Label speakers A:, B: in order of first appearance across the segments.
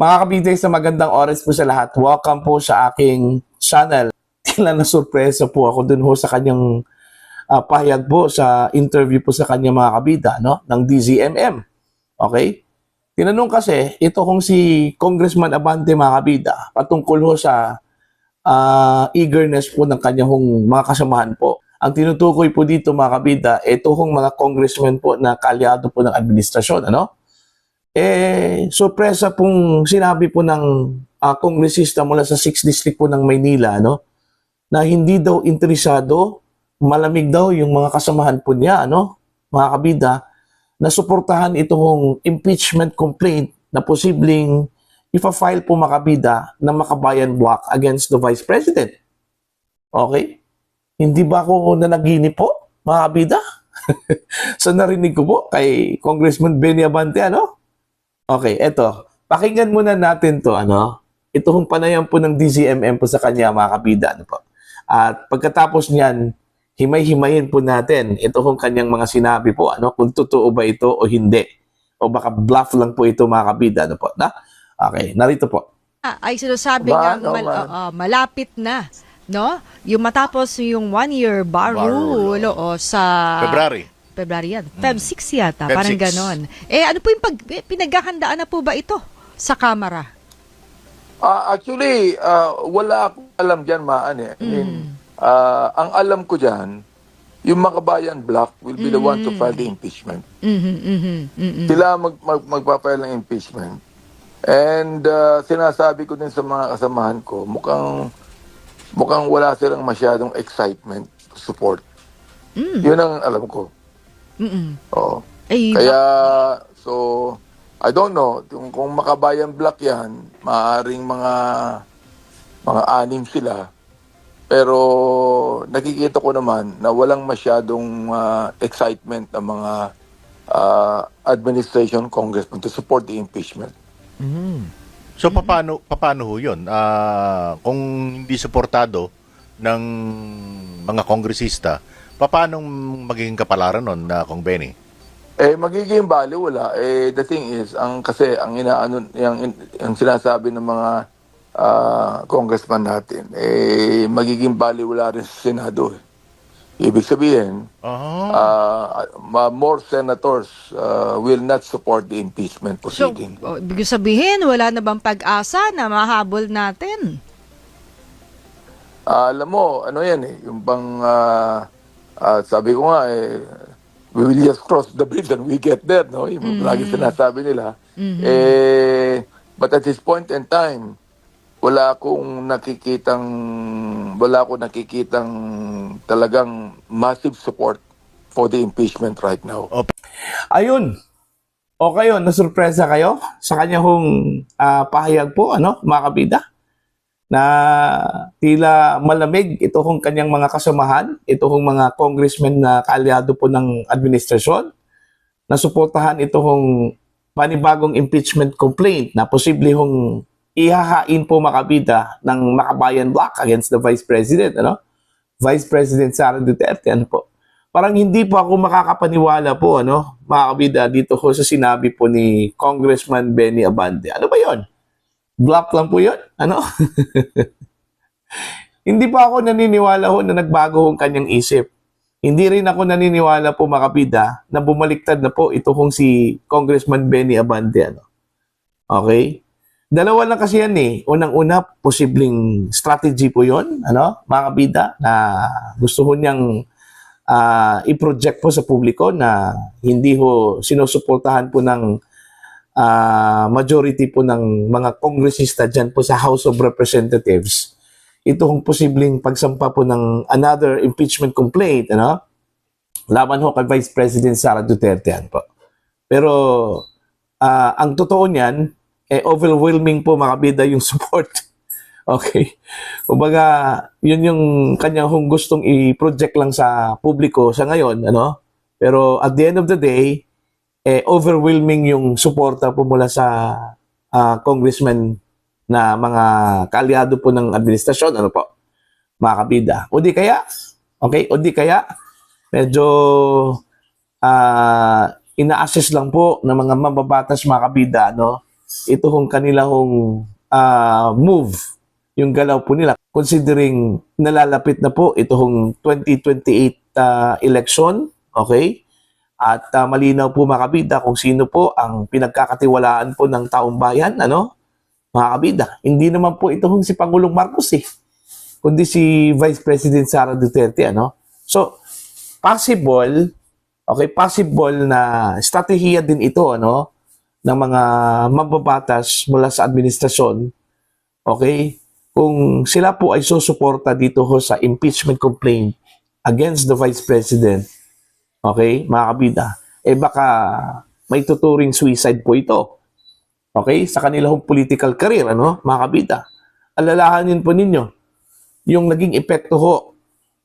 A: Mga kabitay, sa magandang oras po sa lahat. Welcome po sa aking channel. Tila na sorpresa po ako dun ho sa kanyang pahayag po sa interview po sa kanya mga kabida, no? Ng DZMM. Okay? Tinanong kasi, ito kung si Congressman Abante mga kabida, patungkol ho sa eagerness po ng kanyang mga kasamahan po. Ang tinutukoy po dito mga kabida, ito hong mga congressman po na kaalyado po ng administrasyon, ano? Sorpresa pong sinabi po ng kongresista mula sa 6th District po ng Maynila, no, na hindi daw interesado, malamig daw yung mga kasamahan po niya, no, mga kabida, na suportahan itong impeachment complaint na posibleng ipa-file po mga kabida ng Makabayan Block against the Vice President. Okay? Hindi ba ako nanaginip po, mga kabida? So narinig ko po kay Congressman Benny Abante, ano? Okay, eto. Pakinggan muna natin to, ano? Ito hong panayam po ng DZMM po sa kanya, mga kabida, ano po. At pagkatapos niyan, himay-himayin po natin ito hong kanyang mga sinabi po, ano? Kung totoo ba ito o hindi. O baka bluff lang po ito, mga kabida, ano po. Na? Okay, narito po.
B: Ay sinasabi nga malapit na, no? Yung matapos yung 1-year bar rule o sa February yan. Feb 6 yata,
C: Feb
B: parang
C: 6.
B: ganon. Ano po yung pinaghahandaan na po ba ito sa Kamara?
C: Actually, wala akong alam dyan, Maan. I mean, ang alam ko dyan, yung Makabayan Block will be the one to file the impeachment. Sila magpa-file ng impeachment. And sinasabi ko din sa mga kasamahan ko, mukhang wala silang masyadong excitement to support. Yun ang alam ko. Oo. Kaya, so, I don't know, kung Makabayan Block yan, maaaring mga 6 sila. Pero nakikita ko naman na walang masyadong excitement ng mga administration congressmen to support the impeachment.
D: So paano ho 'yun? Kung hindi suportado ng mga kongresista, paano magiging kapalaran nun na Kong Benny?
C: Magiging baliwala. The thing is, ang sinasabi ng mga congressman natin, magiging baliwala rin sa Senado. Ibig sabihin, more senators will not support the impeachment proceeding.
B: So, ibig sabihin, wala na bang pag-asa na mahabol natin?
C: Alam mo, ano yan yung bang, sabi ko nga, we will just cross the bridge and we get there, no? Yung lagi sinasabi nila. But at this point in time, wala akong nakikitang talagang massive support for the impeachment right now.
A: Ayun. O kayo, nasurpresa kayo sa kanyang pahayag po, ano, mga kabida? Na tila malamig ito hong kanyang mga kasamahan, ito hong mga congressmen na kaalyado po ng administrasyon, na suportahan ito hong panibagong impeachment complaint na posible hong ihahain po makabida ng Makabayan Block against the Vice President, ano? Vice President Sara Duterte, ano po? Parang hindi po ako makakapaniwala po, ano, makakabida dito ko sa sinabi po ni Congressman Benny Abante. Ano ba yon? Bluff lang po yun? Ano? Hindi pa ako naniniwala ho na nagbago ang kanyang isip. Hindi rin ako naniniwala po makabida na bumaliktad na po ito kung si Congressman Benny Abante, ano? Okay? Dalawa lang kasi yan eh. Unang-una, posibleng strategy po yun, ano, mga kabida, na gusto ho niyang i-project po sa publiko na hindi ho sinusuportahan po ng majority po ng mga kongresista dyan po sa House of Representatives. Ito hong posibleng pagsampa po ng another impeachment complaint, ano, laban ho kay Vice President Sara Duterte, ano po. Pero ang totoo niyan, overwhelming po mga kabida yung support. Okay. Kumbaga, yun yung kanyang gustong i-project lang sa publiko sa ngayon, ano? Pero at the end of the day, overwhelming yung suporta po mula sa congressman na mga kaalyado po ng administrasyon, ano po, mga kabida. O di kaya, okay, o di kaya, medyo ina-assess lang po ng mga mababatas mga kabida, no? ito hong kanilang move, yung galaw po nila, considering nalalapit na po ito hong 2028 election, okay? At malinaw po mga kabida kung sino po ang pinagkakatiwalaan po ng taong bayan, ano? Mga kabida, hindi naman po ito hong si Pangulong Marcos kundi si Vice President Sara Duterte, ano? So, possible na estratehiya din ito, ano, ng mga mababatas mula sa administrasyon, okay? Kung sila po ay susuporta dito ho sa impeachment complaint against the Vice President, okay, mga kabida, baka may tuturing suicide po ito, okay, sa kanilang political career, ano, mga kabida. Alalahanin po ninyo yung naging epekto ho,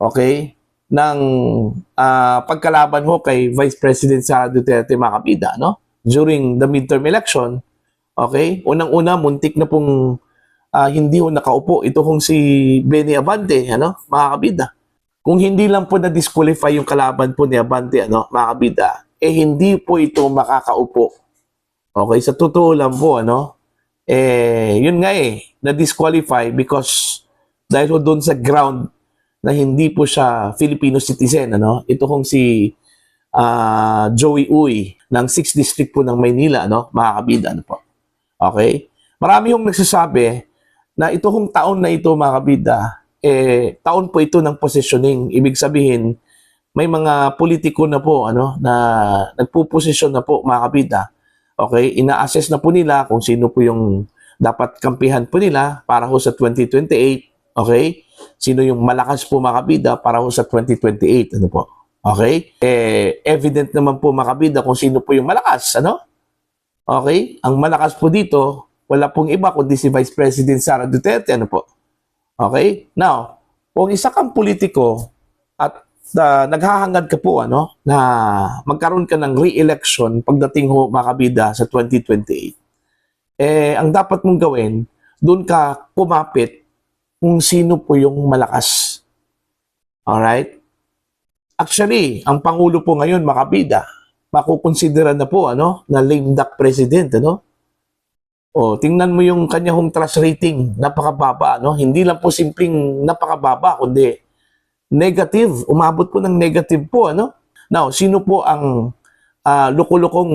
A: okay, ng pagkalaban ho kay Vice President Sara Duterte, mga kabida, no? During the midterm election, okay, unang-una, muntik na pong hindi ho nakaupo ito kung si Benny Abante, ano, mga kabida. Kung hindi lang po na-disqualify yung kalaban po ni Abante, ano, mga kabida, hindi po ito makakaupo. Okay, sa totoo lang po, ano, yun nga na-disqualify because dahil ho doon sa ground na hindi po siya Filipino citizen, ano, ito kung si Joey Uy ng 6th District po ng Maynila, ano, mga kabida, ano po. Okay? Marami hong nagsasabi na ito hong taon na ito, mga kabida, taon po ito ng positioning. Ibig sabihin, may mga politiko na po, ano, na nagpuposisyon na po, mga kabida. Okay? Ina-assess na po nila kung sino po yung dapat kampihan po nila para ho sa 2028. Okay? Sino yung malakas po, mga kabida, para ho sa 2028. Ano po? Okay? Evident naman po, mga kabida, kung sino po yung malakas. Ano? Okay? Ang malakas po dito, wala pong iba kundi si Vice President Sara Duterte. Ano po? Okay? Now, kung isa kang politiko at naghahangad ka po, ano, na magkaroon ka ng re-election pagdating ho, mga kabida, sa 2028, ang dapat mong gawin, doon ka kumapit kung sino po yung malakas. Alright? Actually, ang Pangulo po ngayon, mga kabida, makukonsidera na po, ano, na lame duck president, ano? O, tingnan mo yung kanyang trust rating, napakababa, no? Hindi lang po simpleng napakababa, kundi negative, umabot po ng negative po, ano? Now, sino po ang lukulukong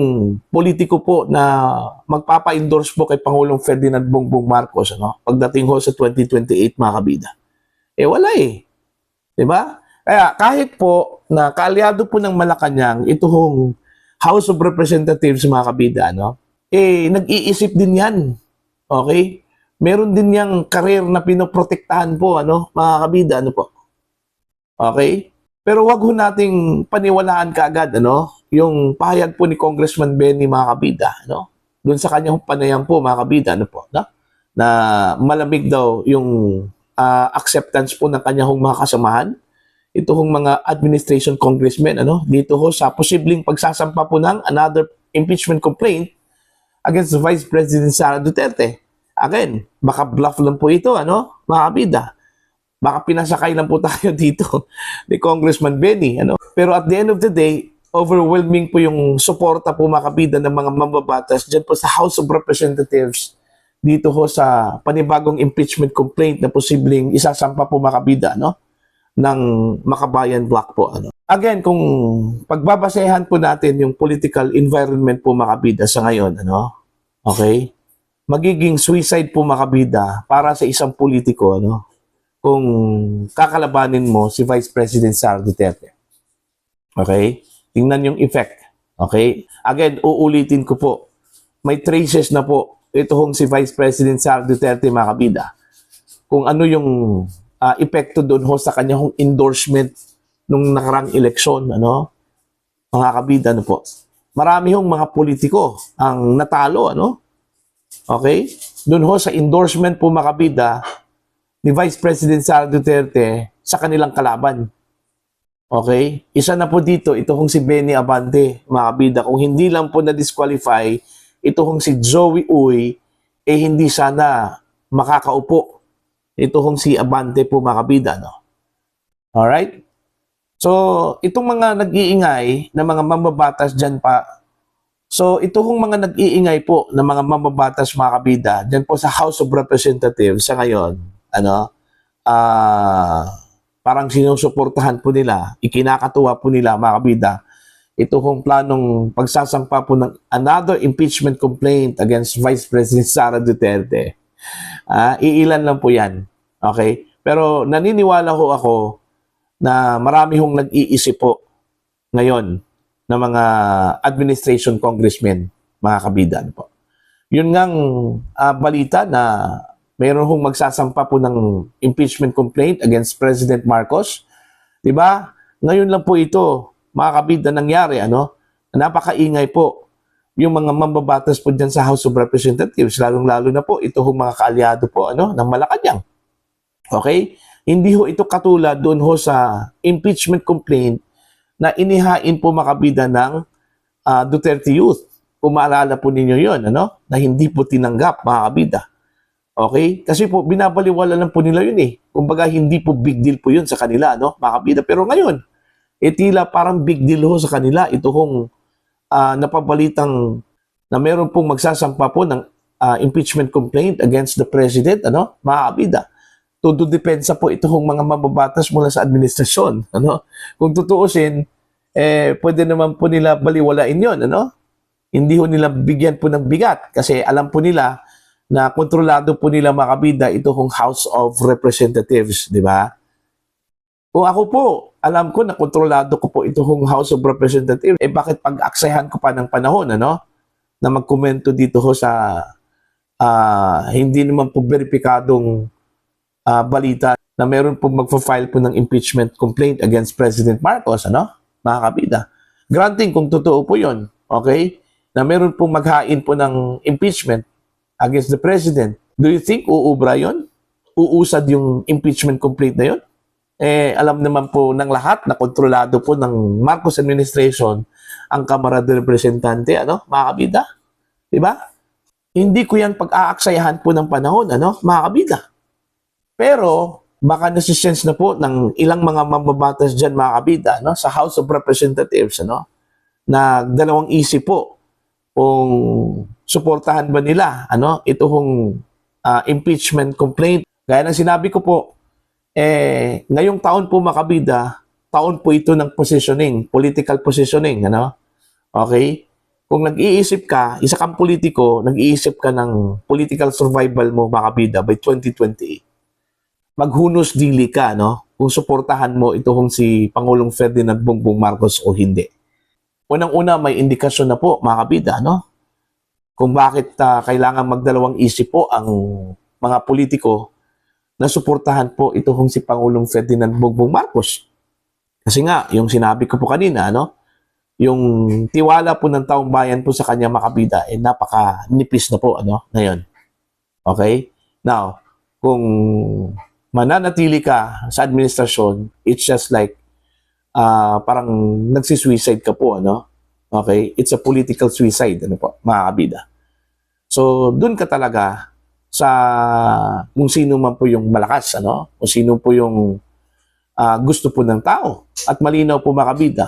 A: politiko po na magpapa-endorse po kay Pangulong Ferdinand Bongbong Marcos, ano? Pagdating ho sa 2028, mga kabida. Wala Diba? Kaya kahit po na kaalyado po ng Malacanang, ito hong House of Representatives, mga kabida, ano? Nag-iisip din yan. Okay? Meron din yang career na pinoprotektahan po, ano, mga kabida, ano po. Okay? Pero wag ho nating paniwalaan kaagad, ano, yung pahayag po ni Congressman Benny, mga kabida, ano, doon sa kanyang panayam po, mga kabida, ano po, no? Na malamig daw yung acceptance po ng kanyang mga kasamahan, ito hong mga administration congressmen, ano, dito ho sa posibleng pagsasampa po ng another impeachment complaint against the Vice President Sara Duterte. Again, baka bluff lang po ito, ano, mga kabida. Baka pinasakay lang po tayo dito ni Congressman Benny, ano. Pero at the end of the day, overwhelming po yung suporta po, mga kabida, ng mga mambabatas dyan po sa House of Representatives dito ho sa panibagong impeachment complaint na posibleng isasampa po, mga kabida, no, ng Makabayan Block po, ano. Again, kung pagbabasehan po natin yung political environment po, mga kabida, sa ngayon, ano, okay, magiging suicide po, mga kabida, para sa isang politiko, ano, kung kakalabanin mo si Vice President Sara Duterte. Okay? Tingnan yung effect. Okay? Again, uulitin ko po, may traces na po ito hong si Vice President Sara Duterte, mga kabida, kung ano yung epekto doon ho sa kanyang endorsement nung nakarang eleksyon, ano, mga kabida, ano po. Marami hong mga politiko ang natalo, ano, okay, doon ho sa endorsement po, mga kabida, ni Vice President Sara Duterte sa kanilang kalaban. Okay? Isa na po dito, ito hong si Benny Abante, mga kabida. Kung hindi lang po na-disqualify, ito hong si Joey Uy, hindi sana makakaupo. Ito hong si Abante po, mga kabida, no? Alright? So, itong mga nag-iingay na mga mambabatas dyan pa So ito hong mga nag-iingay po ng mga mamabatas mga kabida dyan po sa House of Representatives sa ngayon, parang sinusuportahan po nila, ikinakatuwa po nila mga kabida, ito hong planong pagsasampa po ng another impeachment complaint against Vice President Sara Duterte. Iilan lang po yan. Okay? Pero naniniwala ho ako na marami hong nag-iisip po ngayon ng mga administration congressmen, mga kabida. Po. Yun ngang balita na mayroon hong magsasampa po ng impeachment complaint against President Marcos. Diba? Ngayon lang po ito, mga kabida, nangyari. Napakaingay po yung mga mambabatas po dyan sa House of Representatives, lalong-lalo na po ito hong mga kaalyado po ng Malacanang. Okay? Hindi ho ito katulad doon ho sa impeachment complaint na inihain po makabida ng Duterte Youth. Kung maalala po ninyo yun, na hindi po tinanggap mga kabida. Okay? Kasi po, binabaliwala lang po nila yun eh. Kumbaga, hindi po big deal po yun sa kanila, mga kabida. Pero ngayon, tila parang big deal ho sa kanila. Ito hong napabalitang na meron pong magsasampa po ng impeachment complaint against the President, mga kabida. Todo depensa po ito hong mga mababatas mula sa administrasyon. Kung tutuusin, pwede naman po nila baliwalain yun. Hindi ho nila bigyan po ng bigat kasi alam po nila na kontrolado po nila mga kabida ito hong House of Representatives, di ba? Kung ako po, alam ko na kontrolado ko po ito hong House of Representatives, bakit pag-aksayahan ko pa ng panahon, na magkomento dito ho sa hindi naman po veripikadong balita na meron po magpa-file po ng impeachment complaint against President Marcos, mga kabida. Granting kung totoo po yun, okay, na meron po maghain po ng impeachment against the President. Do you think uubra yun? Uusad yung impeachment complaint na yun? Alam naman po ng lahat na kontrolado po ng Marcos administration ang Kamara de Representante, mga kabida. Diba? Hindi ko yan pag-aaksayahan po ng panahon, mga kabida. Pero, baka nasisense na po ng ilang mga mambabatas dyan, mga kabida, sa House of Representatives, na dalawang isip po kung suportahan ba nila, ito hong impeachment complaint. Gaya ng sinabi ko po, ngayong taon po, mga kabida, taon po ito ng positioning, political positioning, Okay? Kung nag-iisip ka, isa kang politiko, nag-iisip ka ng political survival mo, mga kabida, by 2028. Maghunos dili ka, kung suportahan mo ito hong si Pangulong Ferdinand Bongbong Marcos o hindi. Unang-una, may indikasyon na po, mga kabida, kung bakit kailangan magdalawang isip po ang mga politiko na suportahan po ito hong si Pangulong Ferdinand Bongbong Marcos. Kasi nga, yung sinabi ko po kanina, yung tiwala po ng taong bayan po sa kanya, mga kabida, napaka-nipis na po, ngayon. Okay? Now, kung mananatili ka sa administrasyon, it's just like parang nagsisuicide ka po, Okay? It's a political suicide, po, mga kabida. So, dun ka talaga sa kung sino man po yung malakas, Kung sino po yung gusto po ng tao. At malinaw po, mga kabida,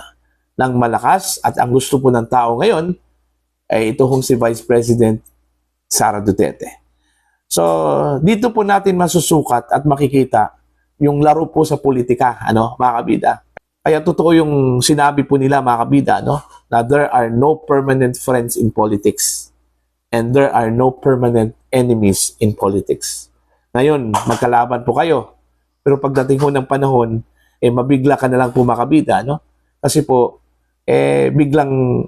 A: ng malakas at ang gusto po ng tao ngayon ay ito hong si Vice President Sara Duterte. So, dito po natin masusukat at makikita yung laro po sa politika, mga kabida. Kaya totoo yung sinabi po nila, mga kabida, na there are no permanent friends in politics and there are no permanent enemies in politics. Ngayon, magkalaban po kayo. Pero pagdating po ng panahon, mabigla ka na lang po, mga kabida, Kasi po, biglang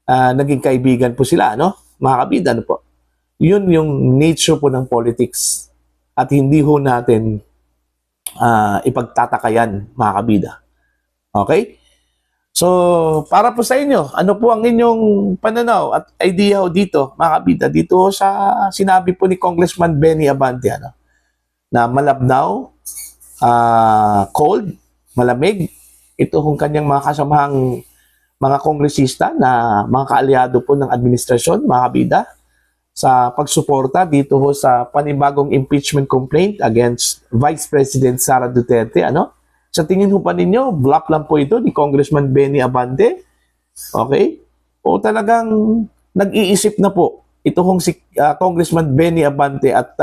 A: naging kaibigan po sila, mga kabida, po. Yun yung nature po ng politics at hindi ho natin ipagtatakayan, mga kabida. Okay? So, para po sa inyo, ano po ang inyong pananaw at idea ho dito, mga kabida, dito ho sa sinabi po ni Congressman Benny Abante, na malabnaw, cold, malamig, ito hong kanyang mga kasamahang mga kongresista na mga kaalyado po ng administrasyon, mga kabida, sa pagsuporta dito ho sa panibagong impeachment complaint against Vice President Sara Duterte, Sa tingin ho pa ninyo, bluff lang po ito ni Congressman Benny Abante? Okay? o talagang nag-iisip na po ito hong si Congressman Benny Abante at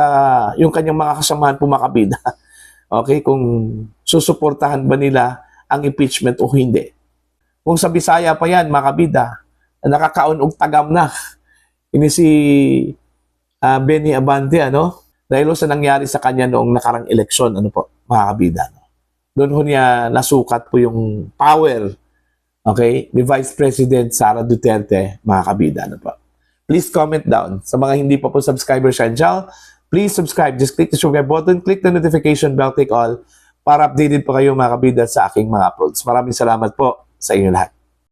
A: yung kanyang mga kasamahan po mga kabida. Okay, kung susuportahan ba nila ang impeachment o hindi. Kung sa Bisaya pa yan, mga kabida, nakakaon og tagam na. Ini si Benny Abante, dahil sa nangyari sa kanya noong nakarang eleksyon, mga kabida. Doon ho niya nasukat po yung power, okay, ni Vice President Sara Duterte, mga kabida. Please comment down. Sa mga hindi pa po subscriber sa channel, please subscribe. Just click the subscribe button, click the notification bell, click all para updated po kayo mga kabida sa aking mga uploads. Maraming salamat po sa inyo lahat.